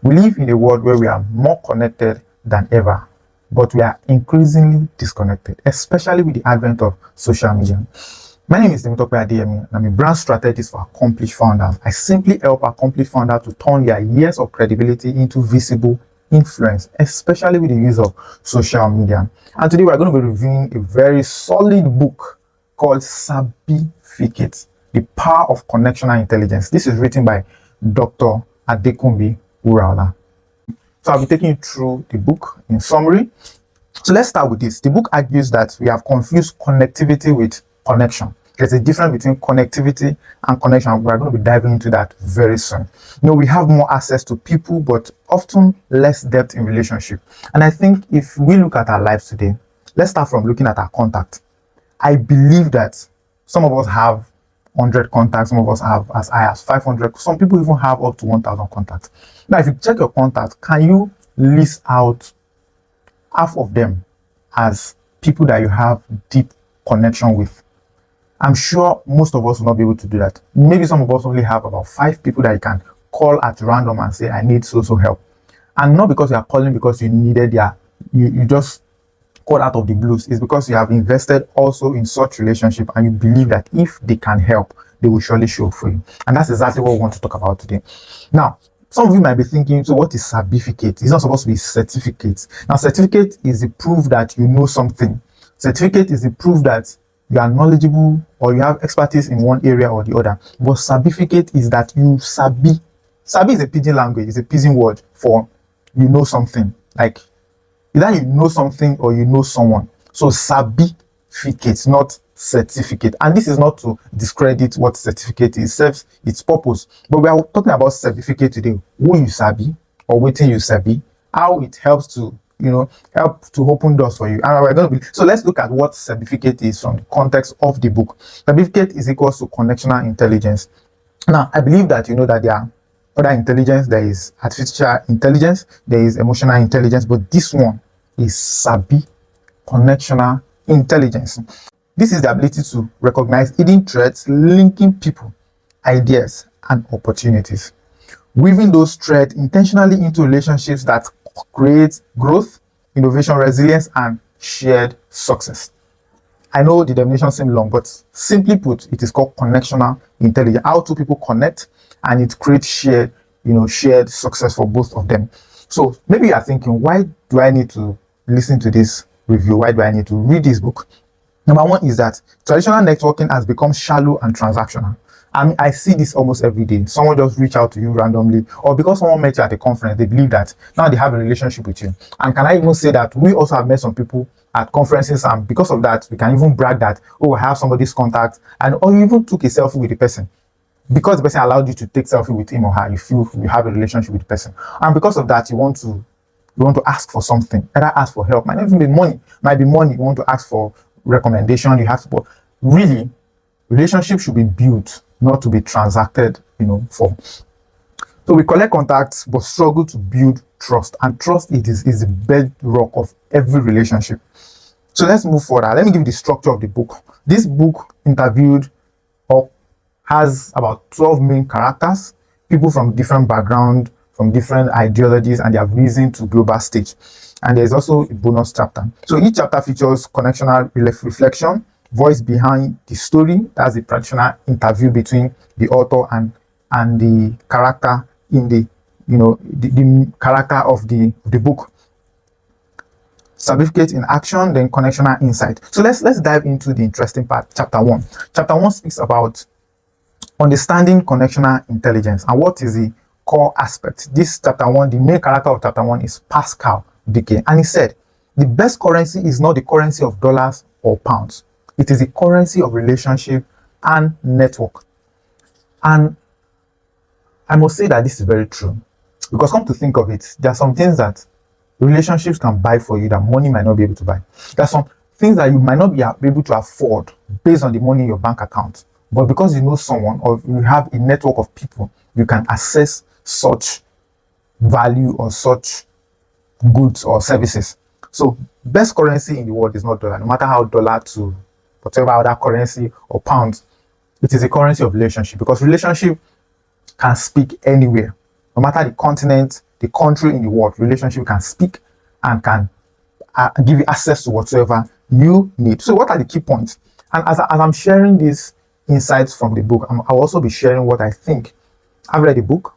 We live in a world where we are more connected than ever, but we are increasingly disconnected, especially with the advent of social media. My name is Temitope Adeyemi, and I'm a brand strategist for accomplished founders. I simply help accomplished founders to turn their years of credibility into visible influence, especially with the use of social media. And today we're going to be reviewing a very solid book called Sabificate, The Power of Connectional Intelligence. This is written by Dr. Adekunbi Uraola. So I'll be taking you through the book in summary. So let's start with this. The book argues that we have confused connectivity with connection. There's a difference between connectivity and connection. We're going to be diving into that very soon. We have more access to people, but often less depth in relationship. And I think if we look at our lives today, let's start from looking at our contact. I believe that some of us have 100 contacts, some of us have as high as 500. Some people even have up to 1,000 contacts. Now, if you check your contacts, can you list out half of them as people that you have deep connection with? I'm sure most of us will not be able to do that. Maybe some of us only have about 5 people that you can call at random and say, I need so help. And not because you are calling because you needed you just call out of the blues. It's because you have invested also in such relationship and you believe that if they can help, they will surely show up for you. And that's exactly what we want to talk about today. Now, some of you might be thinking, so what is Sabificate? It's not supposed to be certificate. Now, certificate is the proof that you know something. Certificate is the proof that you are knowledgeable or you have expertise in one area or the other. But Sabificate is that you sabi. Sabi is a pidgin language. It's a pidgin word for you know something. Like either you know something or you know someone. So Sabificate, not certificate. And this is not to discredit what certificate is, serves its purpose. But we are talking about certificate today. Who you sabi or waiting you sabi, how it helps to help to open doors for you. And we're going to so let's look at what Sabificate is from the context of the book. Sabificate is equals to connectional intelligence. Now, I believe that you know that there are other intelligence. There is artificial intelligence, there is emotional intelligence, but this one is connectional intelligence. This is the ability to recognize hidden threats linking people, ideas, and opportunities, weaving those threads intentionally into relationships that create growth, innovation, resilience, and shared success. I know the definition seems long, but simply put, it is called connectional intelligence. How two people connect and it creates shared success for both of them. So maybe you are thinking, why do I need to listen to this review? Why do I need to read this book? Number one is that traditional networking has become shallow and transactional. I mean, I see this almost every day. Someone just reach out to you randomly, or because someone met you at a conference, they believe that now they have a relationship with you. And can I even say that we also have met some people at conferences, and because of that, we can even brag that, oh, I have somebody's contact, and or you even took a selfie with the person. Because the person allowed you to take selfie with him or her, you feel you have a relationship with the person. And because of that, you want to ask for something, either ask for help, might not even be money, might be money, you want to ask for recommendation, you have to, but really, relationship should be built, not to be transacted, for. So we collect contacts, but struggle to build trust. And trust is the bedrock of every relationship. So let's move forward. Let me give you the structure of the book. This book interviewed or has about 12 main characters, people from different backgrounds, from different ideologies, and they have risen to global stage. And there's also a bonus chapter. So each chapter features connectional reflection, voice behind the story. That's the traditional interview between the author and the character in the the character of the book. Sabificate in action, then connectional insight. So let's dive into the interesting part. Chapter 1. Chapter 1 speaks about understanding connectional intelligence and what is the core aspect. This chapter 1, the main character of chapter 1 is Pascal Decay, and he said the best currency is not the currency of dollars or pounds. It is the currency of relationship and network. And I must say that this is very true, because come to think of it, there are some things that relationships can buy for you that money might not be able to buy. There are some things that you might not be able to afford based on the money in your bank account, but because you know someone or you have a network of people, you can access such value or such goods or services. So best currency in the world is not dollar, no matter how dollar to whatever other currency or pounds, it is a currency of relationship, because relationship can speak anywhere, no matter the continent, the country, in the world, relationship can speak and can give you access to whatsoever you need. So what are the key points? And as I'm sharing these insights from the book, I'll also be sharing what I think. I've read the book,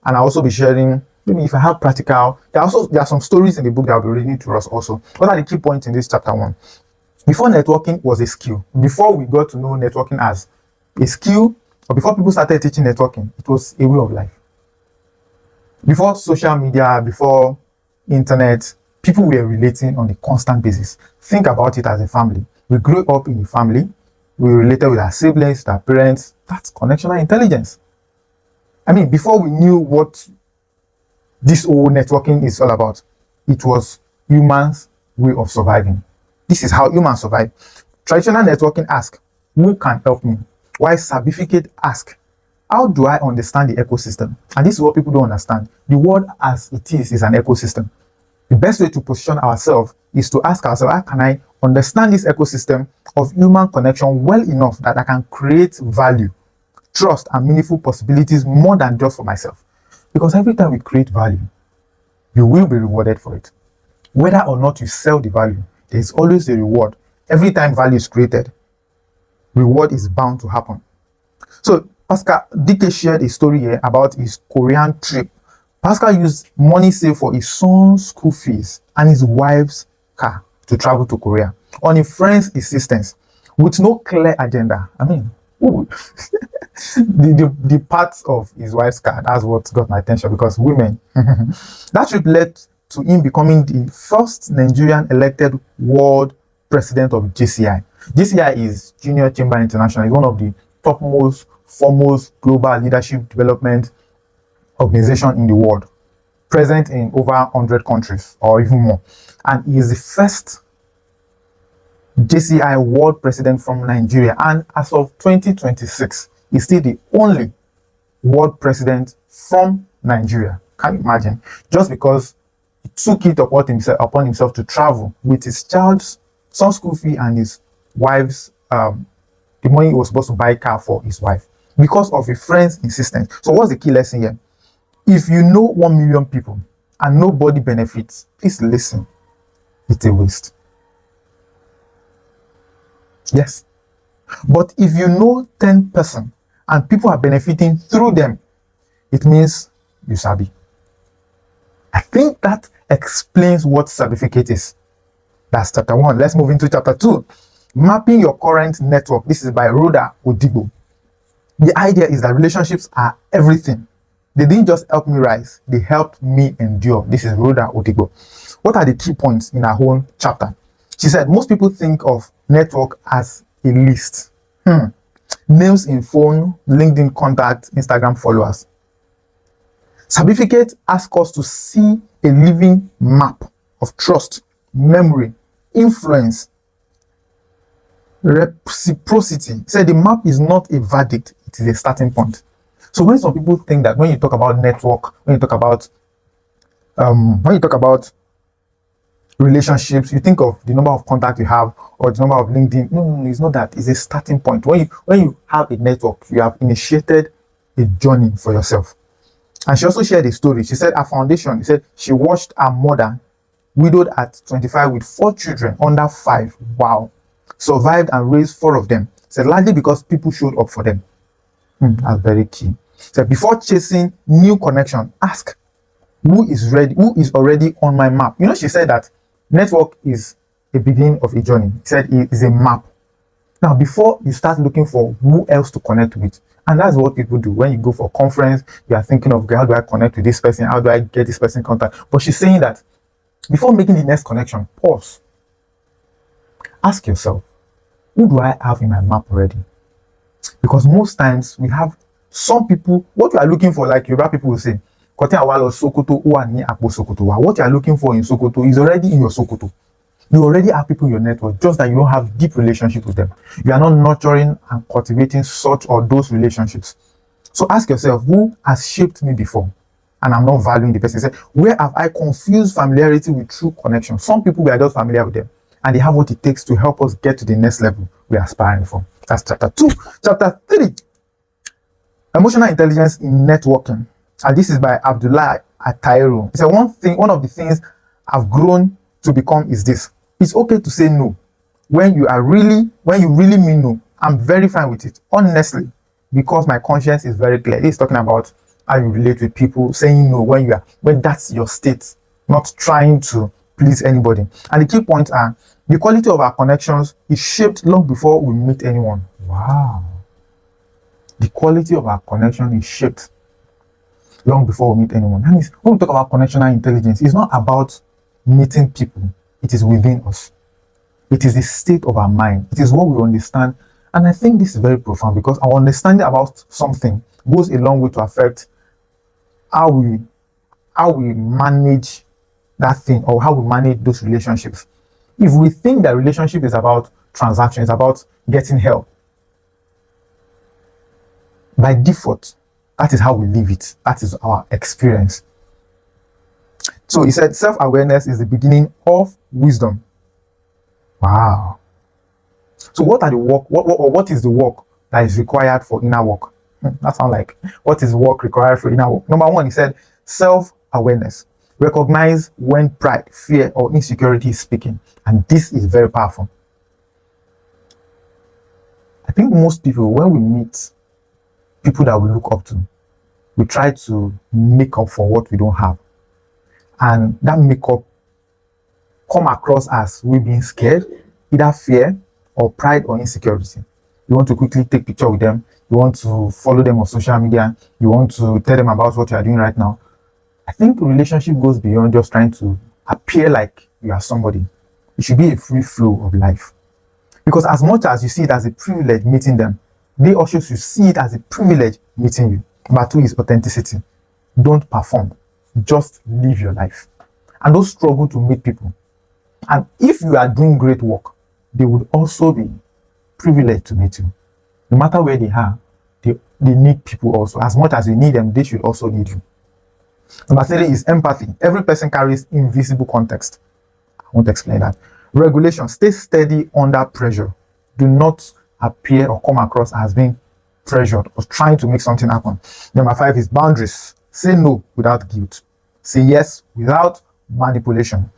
and I'll also be sharing, maybe if I have practical, there are some stories in the book that I'll be reading to us also. What are the key points in this chapter 1? Before networking was a skill, before we got to know networking as a skill, or before people started teaching networking, it was a way of life. Before social media, before internet, people were relating on a constant basis. Think about it as a family. We grew up in a family. We related with our siblings, our parents. That's connectional intelligence. I mean, before we knew what this whole networking is all about, it was humans' way of surviving. This is how humans survive. Traditional networking asks, who can help me? While Sabificate asks, how do I understand the ecosystem? And this is what people don't understand. The world as it is an ecosystem. The best way to position ourselves is to ask ourselves, how can I understand this ecosystem of human connection well enough that I can create value, trust, and meaningful possibilities more than just for myself? Because every time we create value, you will be rewarded for it. Whether or not you sell the value, there is always a reward. Every time value is created, reward is bound to happen. So Pascal DK shared a story here about his Korean trip. Pascal used money saved for his son's school fees and his wife's car to travel to Korea on a friend's insistence with no clear agenda. I mean, the parts of his wife's car, that's what got my attention, because women. That trip led to him becoming the first Nigerian elected world president of JCI. JCI is Junior Chamber International. It's one of the topmost, foremost global leadership development organization in the world, present in over 100 countries or even more. And he is the first JCI world president from Nigeria. And as of 2026, he's still the only world president from Nigeria. Can you imagine? Just because he took it upon himself to travel with his child's son school fee and his wife's the money he was supposed to buy a car for his wife, because of a friend's insistence. So what's the key lesson here? If you know 1 million people and nobody benefits, please listen. It's a waste. Yes. But if you know 10 persons and people are benefiting through them, it means you sabi. I think that explains what Sabificate is. That's chapter 1. Let's move into chapter 2. Mapping your current network. This is by Rhoda Odigbo. The idea is that relationships are everything. They didn't just help me rise, they helped me endure. This is Rhoda Odigbo. What are the key points in her own chapter? She said, most people think of network as a list. Names in phone, LinkedIn contact, Instagram followers. Sabificate asks us to see a living map of trust, memory, influence, reciprocity. He said the map is not a verdict, it is a starting point. So when some people think that when you talk about network, when you talk about relationships, you think of the number of contacts you have or the number of LinkedIn. No, it's not that. It's a starting point. When you have a network, you have initiated a journey for yourself. And she also shared a story. She said her foundation, she said she watched her mother, widowed at 25 with 4 children under 5. Wow. Survived and raised 4 of them. Said largely because people showed up for them. That's very key. So before chasing new connection, ask who is already on my map. You know, she said that network is a beginning of a journey. She said it is a map. Now, before you start looking for who else to connect with, and that's what people do. When you go for a conference, you are thinking of, how do I connect with this person? How do I get this person in contact? But she's saying that before making the next connection, pause. Ask yourself, who do I have in my map already? Because most times we have some people, what you are looking for, like Yoruba people will say, what you are looking for in Sokoto is already in your Sokoto. You already have people in your network, just that you don't have deep relationship with them. You are not nurturing and cultivating such or those relationships. So ask yourself, who has shaped me before? And I'm not valuing the person. Say, where have I confused familiarity with true connection? Some people, we are just familiar with them, and they have what it takes to help us get to the next level we are aspiring for. That's chapter 2. Chapter 3, emotional intelligence in networking. And this is by Abdullah at Tairo. He said, one of the things I've grown to become is this. It's okay to say no. When you really mean no, I'm very fine with it, honestly, because my conscience is very clear. He's talking about how you relate with people, saying no when that's your state, not trying to please anybody. And the key points are, the quality of our connections is shaped long before we meet anyone. Wow. The quality of our connection is shaped long before we meet anyone. That means when we talk about connectional intelligence, it's not about meeting people. It is within us. It is the state of our mind. It is what we understand. And I think this is very profound, because our understanding about something goes a long way to affect how we manage that thing, or how we manage those relationships. If we think that relationship is about transactions, about getting help, by default, that is how we live it. That is our experience. So he said, self-awareness is the beginning of wisdom. Wow. So what is the work that is required for inner work? That sounds like, what is work required for inner work? Number one, he said, self-awareness. Recognize when pride, fear, or insecurity is speaking. And this is very powerful. I think most people, when we meet people that we look up to, we try to make up for what we don't have. And that makeup come across as we being scared, either fear or pride or insecurity. You want to quickly take picture with them. You want to follow them on social media. You want to tell them about what you are doing right now. I think the relationship goes beyond just trying to appear like you are somebody. It should be a free flow of life. Because as much as you see it as a privilege meeting them, they also should see it as a privilege meeting you. Number two is authenticity. Don't perform. Just live your life. And don't struggle to meet people. And if you are doing great work, they would also be privileged to meet you. No matter where they are, they need people also. As much as you need them, they should also need you. Number three is empathy. Every person carries invisible context. I won't explain that. Regulation. Stay steady under pressure. Do not appear or come across as being pressured or trying to make something happen. Number five is boundaries. Say no without guilt. Say yes without manipulation.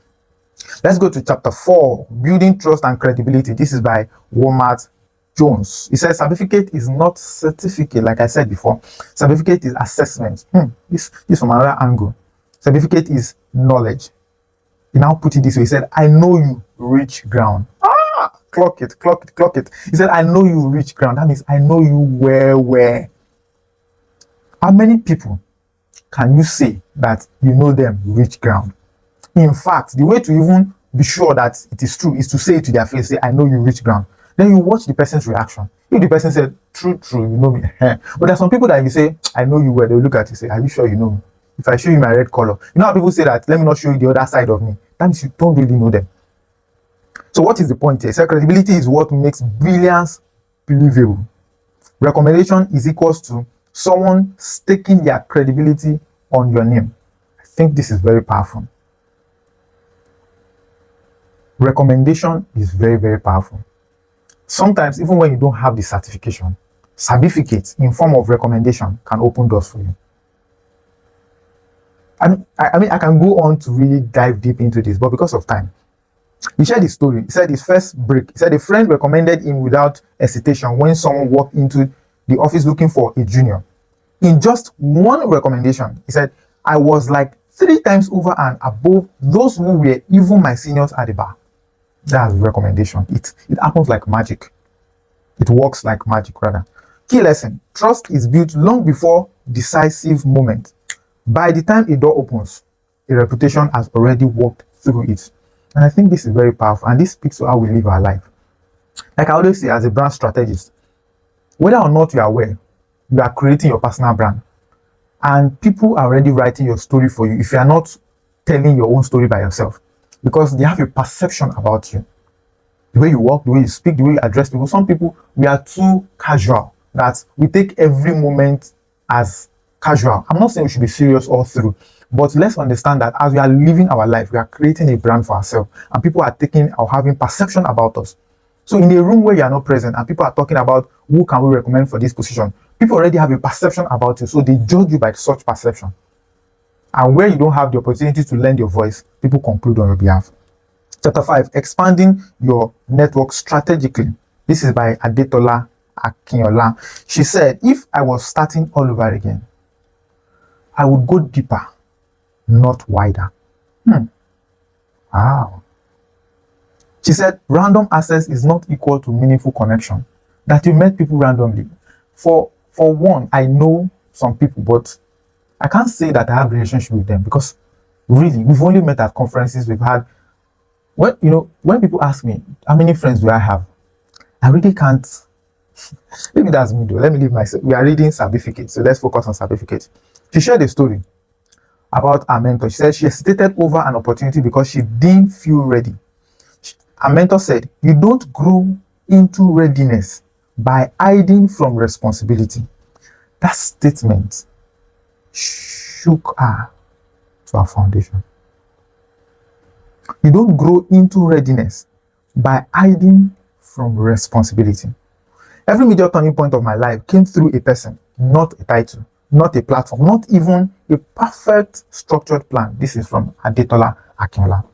Let's go to chapter 4, Building Trust and Credibility. This is by Walmart Jones. He says, Sabificate is not certificate, like I said before. Sabificate is assessment. This from another angle. Sabificate is knowledge. He now put it this way. He said, I know you reach ground. Clock it. He said, I know you reach ground. That means I know you where. How many people can you say that you know them reach ground? In fact, the way to even be sure that it is true is to say it to their face, say, I know you reach ground. Then you watch the person's reaction. If the person said, true, you know me. But there are some people that if you say, I know you well, they'll look at you and say, are you sure you know me? If I show you my red color. You know how people say that, let me not show you the other side of me. That means you don't really know them. So what is the point here? So credibility is what makes brilliance believable. Recommendation is equals to someone staking their credibility on your name. I think this is very powerful. Recommendation is very, very powerful. Sometimes, even when you don't have the certification, certificates in form of recommendation can open doors for you. I mean, I can go on to really dive deep into this, but because of time, he shared his story. He said his first break. He said a friend recommended him without hesitation when someone walked into the office looking for a junior. In just one recommendation, he said, I was like 3 times over and above those who were even my seniors at the bar. That's recommendation. It happens like magic. It works like magic, rather. Key lesson. Trust is built long before decisive moment. By the time a door opens, a reputation has already walked through it. And I think this is very powerful. And this speaks to how we live our life. Like I always say, as a brand strategist, whether or not you are aware, you are creating your personal brand. And people are already writing your story for you if you are not telling your own story by yourself. Because they have a perception about you. The way you walk, the way you speak, the way you address people. Some people, we are too casual, that we take every moment as casual. I'm not saying we should be serious all through, but let's understand that as we are living our life, we are creating a brand for ourselves, and people are taking or having perception about us. So in a room where you are not present and people are talking about who can we recommend for this position, people already have a perception about you, so they judge you by such perception. And where you don't have the opportunity to lend your voice, people conclude on your behalf. Chapter 5, expanding your network strategically. This is by Adetola Akinyola. She said, if I was starting all over again, I would go deeper, not wider. Wow. She said, random access is not equal to meaningful connection. That you met people randomly. For one, I know some people, but I can't say that I have a relationship with them because really, we've only met at conferences. We've had, when people ask me, how many friends do I have? I really can't. Maybe that's me though. Let me leave myself. We are reading Sabificate, so let's focus on Sabificate. She shared a story about her mentor. She said she hesitated over an opportunity because she didn't feel ready. Her mentor said, you don't grow into readiness by hiding from responsibility. That statement shook her to her foundation. You don't grow into readiness by hiding from responsibility. Every major turning point of my life came through a person, not a title, not a platform, not even a perfect structured plan. This is from Adetola Akinyola.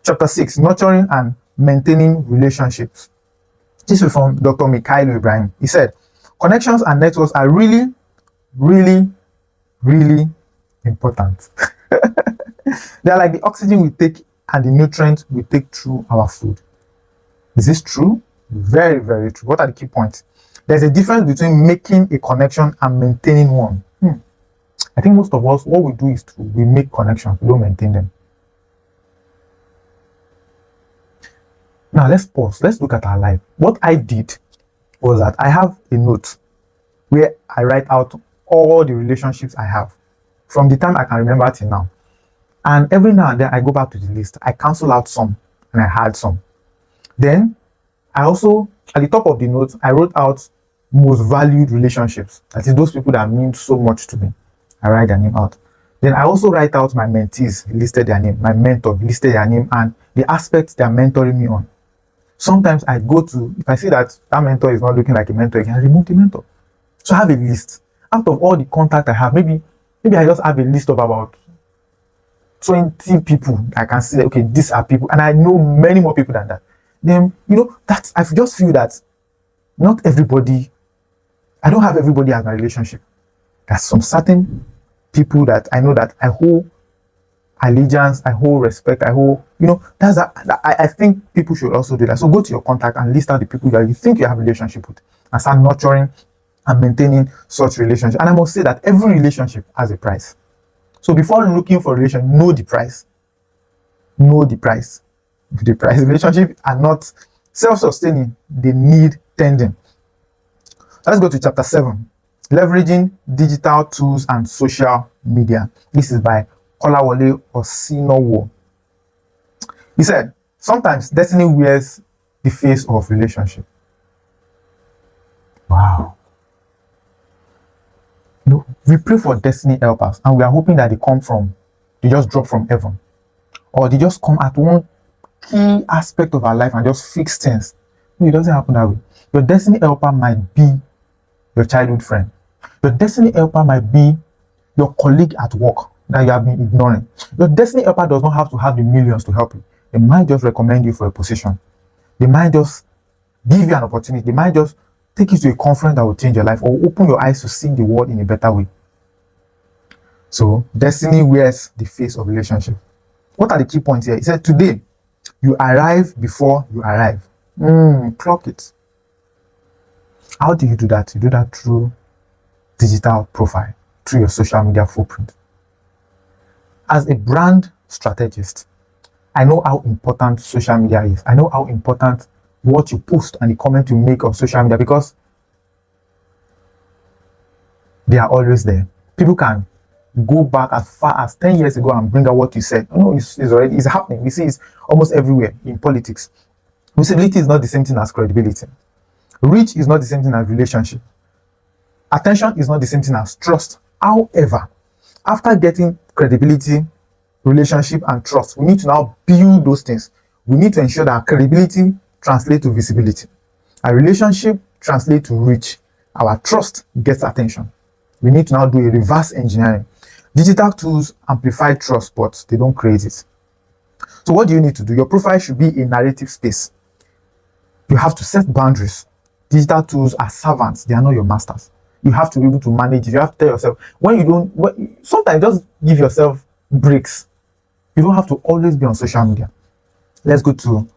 Chapter 6, nurturing and maintaining relationships. This is from Dr. Mikhail Ibrahim. He said, connections and networks are really, really, really important. They are like the oxygen we take and the nutrients we take through our food. Is this true? Very, very true. What are the key points? There's a difference between making a connection and maintaining one. I think most of us, what we do is we make connections, we don't maintain them. Now let's pause. Let's look at our life. What I did was that I have a note where I write out all the relationships I have from the time I can remember till now. And every now and then I go back to the list. I cancel out some and I add some. Then I also, at the top of the note, I wrote out most valued relationships. That is those people that mean so much to me. I write their name out. Then I also write out my mentees, listed their name, my mentor, listed their name, and the aspects they are mentoring me on. Sometimes I go to, if I see that mentor is not looking like a mentor, I can remove the mentor. So I have a list. Out of all the contact I have, maybe I just have a list of about 20 people. I can see that, okay, these are people, and I know many more people than that. Then, I just feel that not everybody, I don't have everybody as my relationship. There's some certain people that I know that I hold allegiance, I hold respect, I hold, I think people should also do that. So go to your contact and list out the people that you think you have a relationship with and start nurturing and maintaining such relationship. And I must say that every relationship has a price. So before looking for a relation, know the price. Know the price. The price. Relationships are not self-sustaining. They need tending. Let's go to chapter 7. Leveraging digital tools and social media. This is by Kolawole Osinowo. He said, sometimes destiny wears the face of relationship. Wow. We pray for destiny helpers and we are hoping that they just drop from heaven. Or they just come at one key aspect of our life and just fix things. No, it doesn't happen that way. Your destiny helper might be your childhood friend. Your destiny helper might be your colleague at work that you have been ignoring. Your destiny helper does not have to have the millions to help you. They might just recommend you for a position. They might just give you an opportunity. They might just take you to a conference that will change your life or open your eyes to see the world in a better way. So destiny wears the face of relationship. What are the key points here? He said, today, you arrive before you arrive. Clock it. How do you do that? You do that through digital profile, through your social media footprint. As a brand strategist, I know how important social media is. I know how important what you post and the comment you make on social media, because they are always there. People can go back as far as 10 years ago and bring out what you said. No, it's happening. We see it's almost everywhere in politics. Visibility is not the same thing as credibility. Reach is not the same thing as relationship. Attention is not the same thing as trust. However, after getting credibility, relationship, and trust, we need to now build those things. We need to ensure that our credibility translates to visibility. Our relationship translates to reach. Our trust gets attention. We need to now do a reverse engineering. Digital tools amplify trust, but they don't create it. So what do you need to do? Your profile should be a narrative space. You have to set boundaries. Digital tools are servants, they are not your masters. You have to be able to manage it. You have to tell yourself, when you don't, sometimes just give yourself breaks. You don't have to always be on social media. Let's go to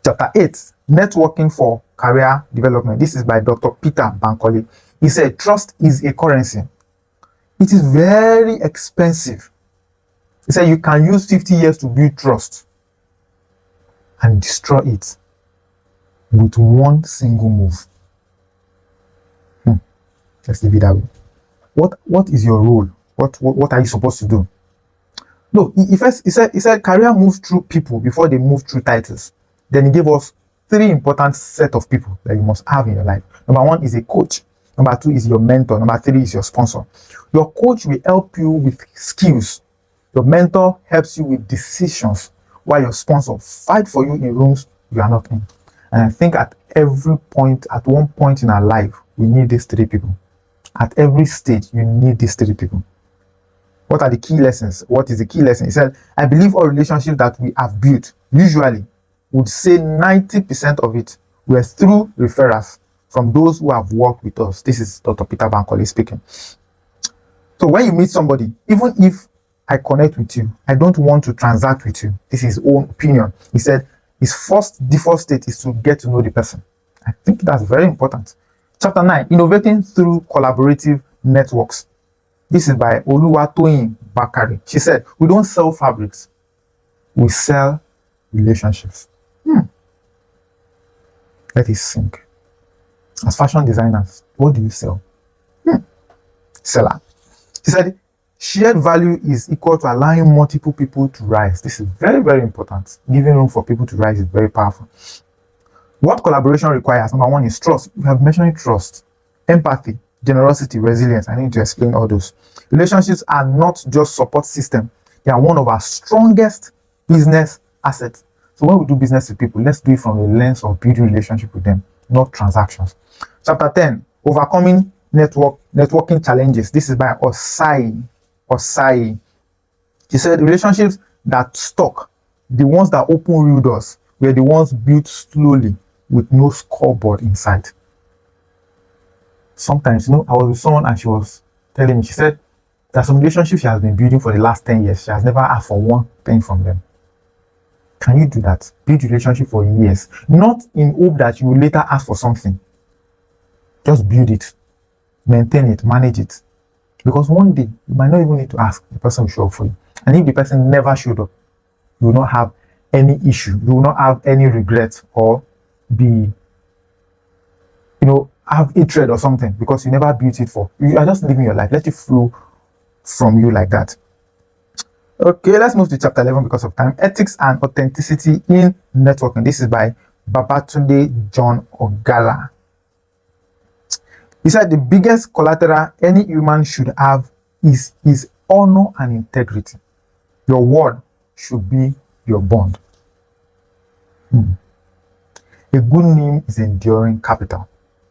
chapter 8, networking for career development. This is by Dr. Peter Bankole. He said, trust is a currency. It is very expensive. He said you can use 50 years to build trust and destroy it with one single move. Let's leave it that way. What is your role? What are you supposed to do? No, he said career moves through people before they move through titles. Then he gave us 3 important set of people that you must have in your life. Number 1 is a coach. Number 2 is your mentor. Number 3 is your sponsor. Your coach will help you with skills. Your mentor helps you with decisions, while your sponsor fight for you in rooms you are not in. And I think at one point in our life, we need these 3 people. At every stage, you need these 3 people. What are the key lessons? What is the key lesson? He said, I believe all relationships that we have built, usually, would say 90% of it were through referrals from those who have worked with us. This is Dr. Peter Bankole speaking. So when you meet somebody, even if I connect with you, I don't want to transact with you. This is his own opinion. He said his first default state is to get to know the person. I think that's very important. Chapter 9, innovating through collaborative networks. This is by Oluwatoyin Bakari. She said, we don't sell fabrics, we sell relationships. Let it sink. As fashion designers, what do you sell? Seller. She said, shared value is equal to allowing multiple people to rise. This is very, very important. Giving room for people to rise is very powerful. What collaboration requires? Number 1 is trust. We have mentioned trust, empathy, generosity, resilience. I need to explain all those. Relationships are not just support system. They are one of our strongest business assets. So when we do business with people, let's do it from a lens of building relationship with them, not transactions. Chapter 10, overcoming networking challenges. This is by Osai. She said relationships that stuck, the ones that open real doors, were the ones built slowly with no scoreboard inside. Sometimes, I was with someone and she was telling me, she said there are some relationships she has been building for the last 10 years. She has never asked for one thing from them. Can you do that? Build a relationship for years, not in hope that you will later ask for something. Just build it, maintain it, manage it. Because one day, you might not even need to ask, the person will show up for you. And if the person never showed up, you will not have any issue. You will not have any regret or have hatred or something because you never built it for. You are just living your life. Let it flow from you like that. Okay, let's move to chapter 11 because of time. Ethics and authenticity in networking. This is by Babatunde John Ogala. He said the biggest collateral any human should have is his honor and integrity. Your word should be your bond. A good name is enduring capital.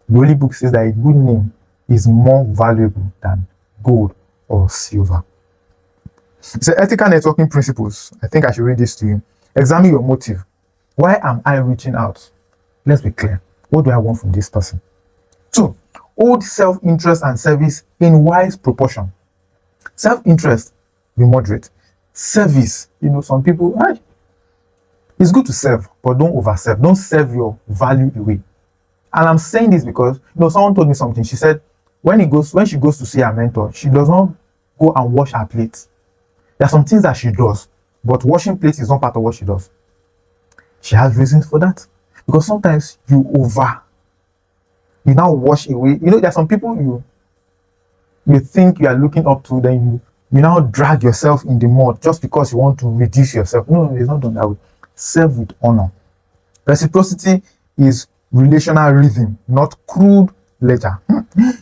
The Holy Book says that a good name is more valuable than gold or silver. It's ethical networking principles. I think I should read this to you. Examine your motive. Why am I reaching out? Let's be clear. What do I want from this person? 2, hold self-interest and service in wise proportion. Self-interest, be moderate. Service, some people, it's good to serve, but don't overserve. Don't serve your value away. And I'm saying this because, someone told me something. She said, when she goes to see her mentor, she does not go and wash her plates. There are some things that she does, but washing plates is not part of what she does. She has reasons for that. Because sometimes you now wash away. There are some people you think you are looking up to, then you now drag yourself in the mud just because you want to reduce yourself. No, it's not done that way. Serve with honor. Reciprocity is relational rhythm, not crude ledger.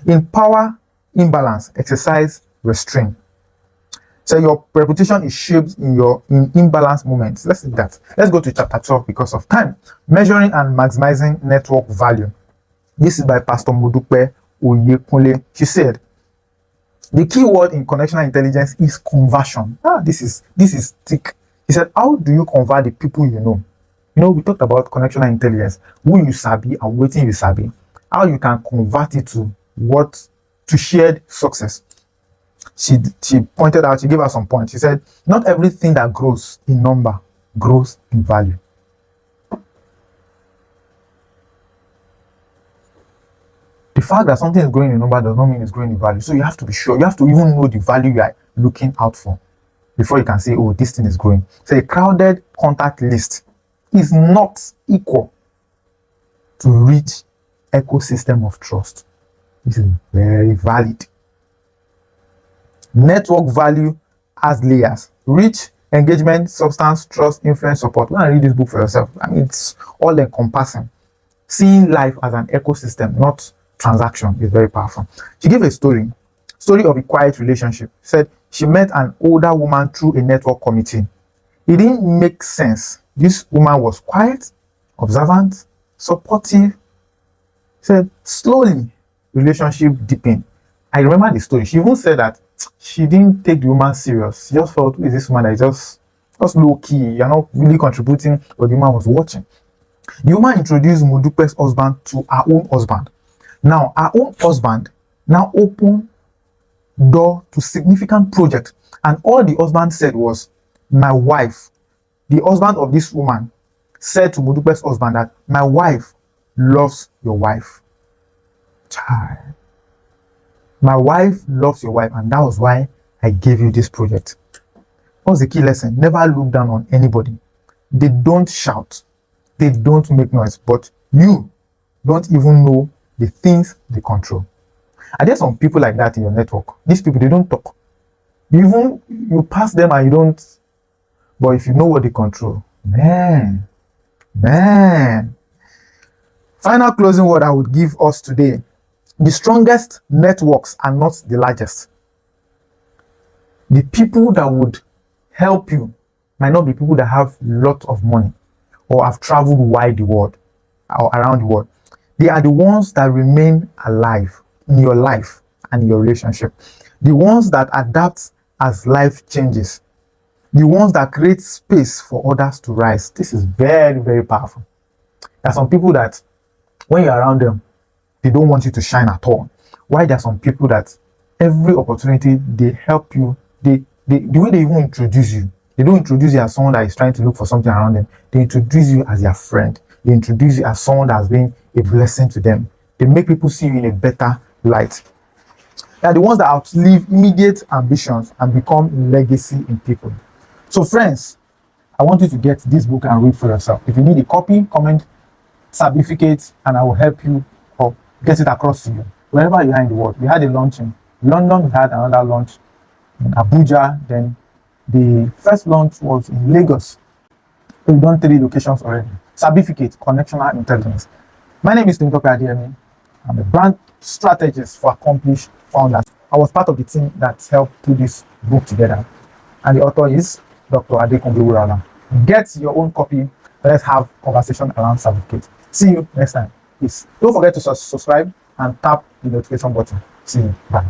In power imbalance, exercise restraint. So your reputation is shaped in imbalanced moments. Let's see that. Let's go to chapter 12 because of time. Measuring and maximizing network value. This is by Pastor Modupe Oyekunle. She said, The key word in connectional intelligence is conversion. This is thick. He said, how do you convert the people you know? You know, we talked about connectional intelligence, who you sabi and waiting you sabi, how you can convert it to shared success. She pointed out, she gave us some points. She said, not everything that grows in number grows in value. The fact that something is growing in number does not mean it's growing in value. So you have to be sure. You have to even know the value you are looking out for before you can say, oh, this thing is growing. So a crowded contact list is not equal to rich ecosystem of trust. This is very valid. Network value has layers: reach, engagement, substance, trust, influence, support. When I read this book for yourself, I mean, it's all encompassing. Seeing life as an ecosystem, not transaction, is very powerful. She gave a story of a quiet relationship. She said she met an older woman through a network committee. It didn't make sense. This woman was quiet, observant, supportive. She said slowly relationship deepened. I remember the story. She even said that she didn't take the woman serious. She just felt, who is this woman that is just low key? You're not really contributing, but the woman was watching. The woman introduced Modupe's husband to her own husband. Now, her own husband now opened door to significant projects. And all the husband said was, my wife, the husband of this woman, said to Modupe's husband that my wife loves your wife. Child. My wife loves your wife, and that was why I gave you this project. What's the key lesson? Never look down on anybody. They don't shout. They don't make noise, but you don't even know the things they control. Are there some people like that in your network? These people, they don't talk. You pass them and you don't. But if you know what they control, man. Final closing word I would give us today. The strongest networks are not the largest. The people that would help you might not be people that have lots of money or have traveled wide the world or around the world. They are the ones that remain alive in your life and in your relationship. The ones that adapt as life changes. The ones that create space for others to rise. This is very, very powerful. There are some people that when you're around them, they don't want you to shine at all. Why there are some people that every opportunity they help you, the way they even introduce you, they don't introduce you as someone that is trying to look for something around them. They introduce you as their friend. They introduce you as someone that has been a blessing to them. They make people see you in a better light. They are the ones that outlive immediate ambitions and become legacy in people. So friends, I want you to get this book and read for yourself. If you need a copy, comment Sabificate and I will help you or get it across to you. Wherever you are in the world. We had a launch in London, we had another launch in Abuja, then the first launch was in Lagos. We've done 3 locations already. Sabificate, Connectional Intelligence. My name is Sabificate Adeyemi. I'm a brand strategist for accomplished founders. I was part of the team that helped put this book together. And the author is Dr. Adekunle Wurala. Get your own copy. Let's have conversation around Sabificate. See you next time. Please don't forget to subscribe and tap the notification button. See you. Bye.